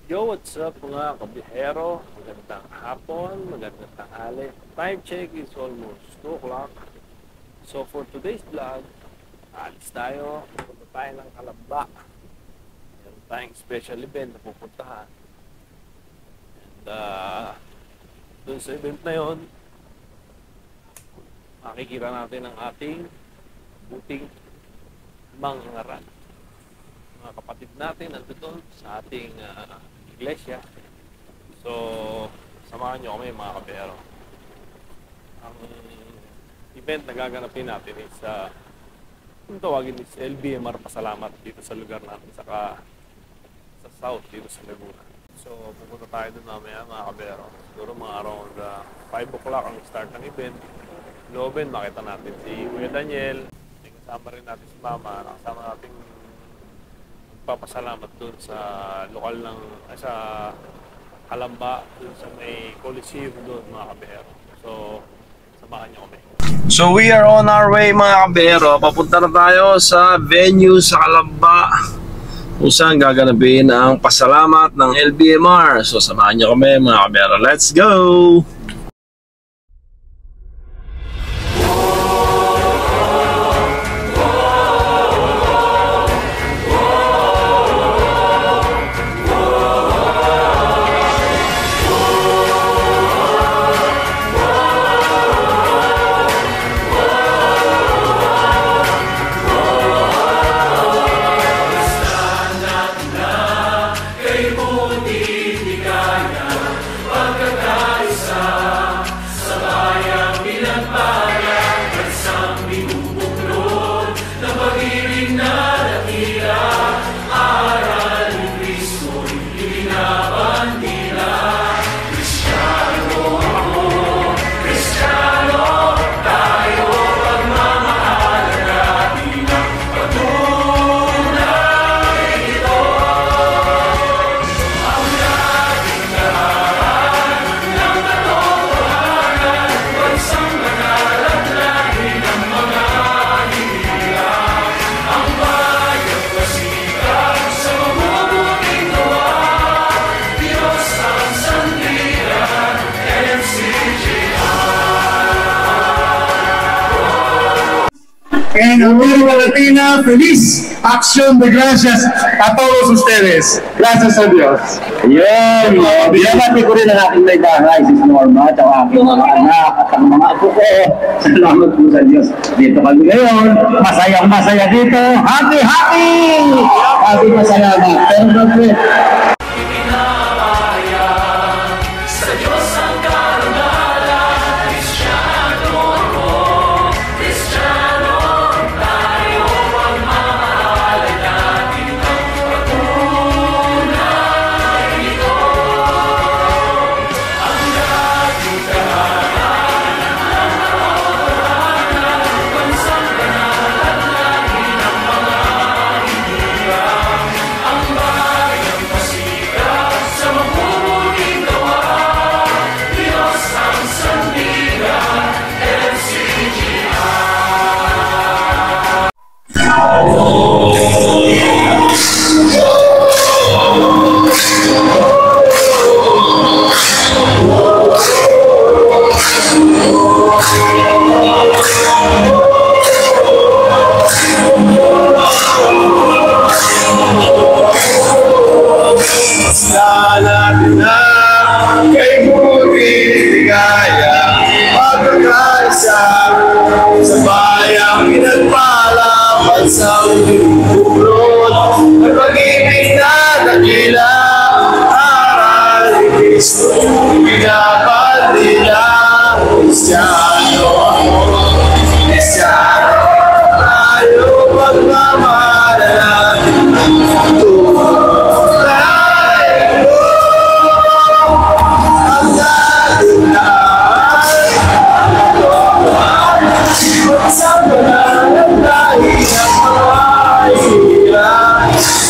Yo, what's up mga kabihero? Magandang hapon, magandang tanghali. Time check is almost 2 o'clock. So for today's vlog, alis tayo. Pupunta tayo ng Calamba. Meron tayong special event na pupuntahan. And dun sa event na yon, makikita natin ang ating buting mangaral. Mga kapatid natin nandun sa ating iglesia. So, samahan nyo kami mga kabihero. Ang event na gaganapin natin is kung tawagin is LBMR Pasalamat dito sa lugar natin, saka sa south dito sa Laguna. So, pupunta tayo doon mamaya mga kabihero. Siguro mga around 5 o'clock ang start ng event. Looben, makita natin si Kuya Daniel. Kasama rin natin si Mama. Nakasama natin papasalamat doon sa lokal ng sa Calamba, doon sa may Coliseum doon mga kabihero. So, samahan niyo kami. So we are on our way mga kabihero. Papunta na tayo sa venue sa Calamba kung saan gaganapin ang pasalamat ng LBMR. So samahan niyo kami mga kabihero. Let's go! En América Latina, feliz acción de gracias a todos ustedes. Gracias a Dios. Yun, binabati ko rin ang aking may bahay, si Norma, at ang aking mga anak, at ang mga apo ko. Salamat po sa Diyos. Dito kami ngayon, masayang-masaya dito. Happy, happy! Happy pasalamat. Pero Lord,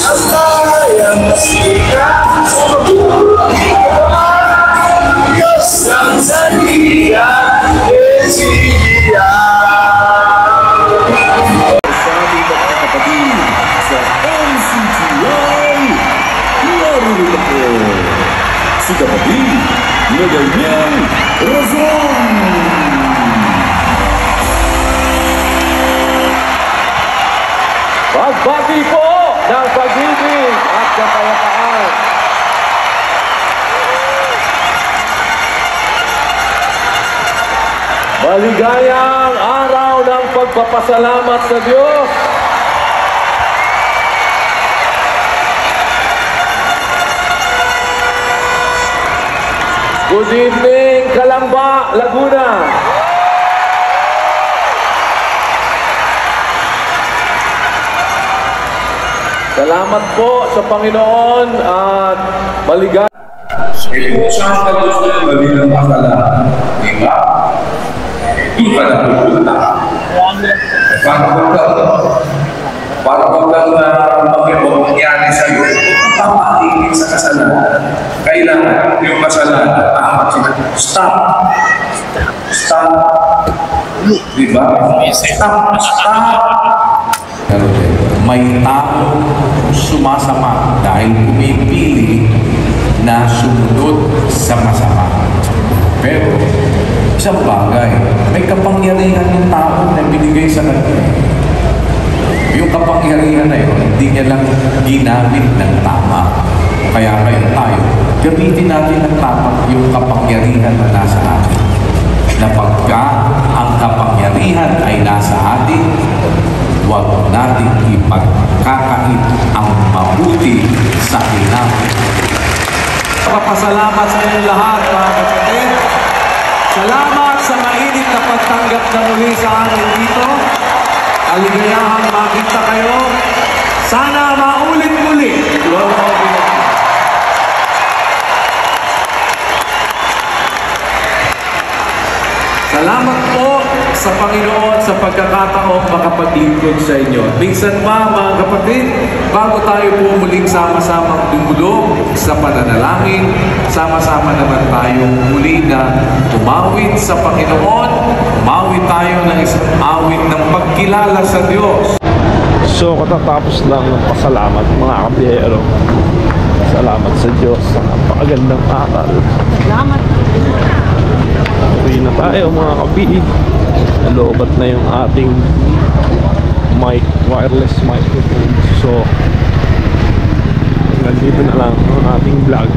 Ang Ngunit ako si kapatid na ganyan Razon. Pagbati po ng pag-ibig at kapayapaan. Maligayang araw ng pagpapasalamat sa Diyos. Good evening, Calamba, Laguna. Salamat po sa Panginoon at maligay. Kung saan ka gusto na mabilang akala, di ba? Doon ka na pupunta. Para wag lang mangyari sa'yo, papatingin sa kasalanan. Kailangan yung kasalanan, stop. Stop. Di ba? Stop. May tao sumasama dahil pumipili na sumunod sa masama. Pero, isang bagay, may kapangyarihan ng tao na binigay sa kanya. Yung kapangyarihan na yun, hindi niya lang ginamit ng tama. Kaya ngayon tayo, gamitin natin ng tama yung kapangyarihan na nasa atin. Na pagka ang kapangyarihan ay nasa atin, huwag natin ipagkakait ang mabuti sa kinabukasan. Papasalamat sa inyong lahat, mga kapatid. Salamat sa mainit na pagtanggap na muli sa amin dito. Aligayahang makita kayo. Sana maulit muli. Salamat po sa Panginoon sa pagkakataong makapaglingkod sa inyo. Minsan pa, mga kapatid, bago tayo po muling sama-samang dumulog sa pananalangin, sama-sama naman tayong muli na tumawid sa Panginoon, tumawid tayo ng isang awit ng pagkilala sa Diyos. So katatapos lang ng pasalamat mga kabiyero. Salamat sa Diyos sa napakagandang aral. Salamat. Uwi na tayo mga kabiyig. Nalobat na yung ating mic, wireless microphone. So nandito na lang ang ating vlog.